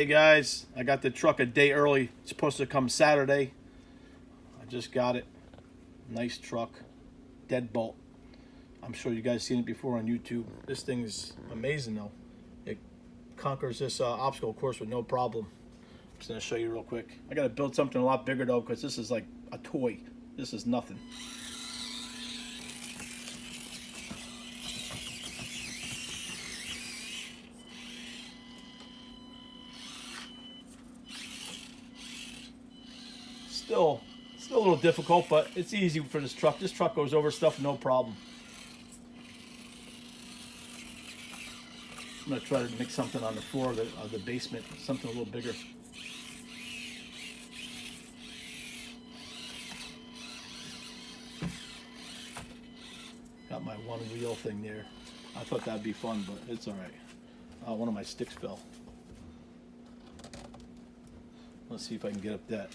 Hey guys, I got the truck a day early. It's supposed to come Saturday. I just got it. Nice truck. Deadbolt. I'm sure you guys seen it before on YouTube. This thing is amazing though. It conquers this obstacle course with no problem. I'm just going to show you real quick. I got to build something a lot bigger though, because this is like a toy. This is nothing. Still a little difficult, but it's easy for this truck. This truck goes over stuff no problem. I'm going to try to make something on the floor of the basement, something a little bigger. Got my one wheel thing there. I thought that'd be fun, but it's all right. One of my sticks fell. Let's see if I can get up that.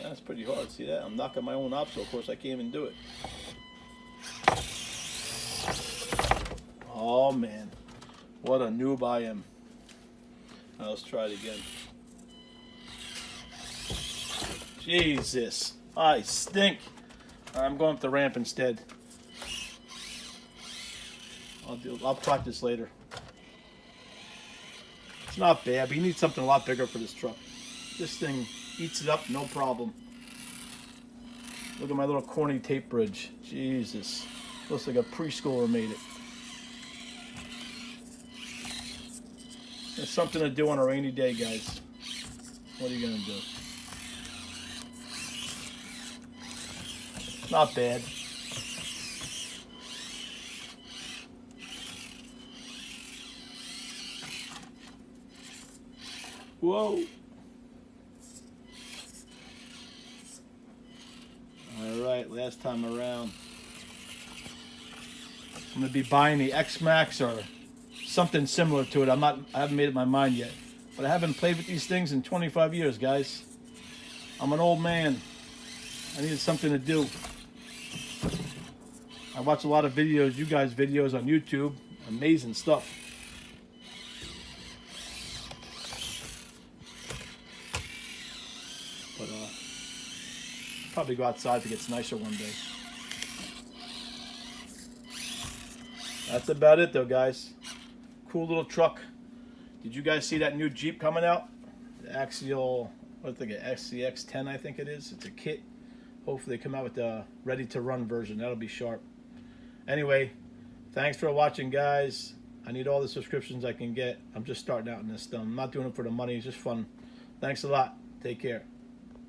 That's pretty hard. See that? I'm knocking my own obstacle. Of course, I can't even do it. Oh man, what a noob I am. Now, let's try it again. Jesus, I stink. I'm going up the ramp instead. I'll practice later. It's not bad, but you need something a lot bigger for this truck. This thing eats it up, no problem. Look at my little corny tape bridge. Jesus. Looks like a preschooler made it. It's something to do on a rainy day, guys. What are you going to do? Not bad. Whoa. Alright, last time around. I'm going to be buying the X-Max or something similar to it. I haven't made up my mind yet. But I haven't played with these things in 25 years, guys. I'm an old man. I needed something to do. I watch a lot of videos, you guys' videos on YouTube. Amazing stuff. But probably go outside if it gets nicer one day. That's about it though, guys. Cool little truck. Did you guys see that new Jeep coming out? The Axial, what think it, scx24 I think it is. It's a kit. Hopefully they come out with the ready to run version. That'll be sharp. Anyway, thanks for watching, guys. I need all the subscriptions I can get. I'm just starting out in this stuff. I'm not doing it for the money. It's just fun. Thanks a lot. Take care.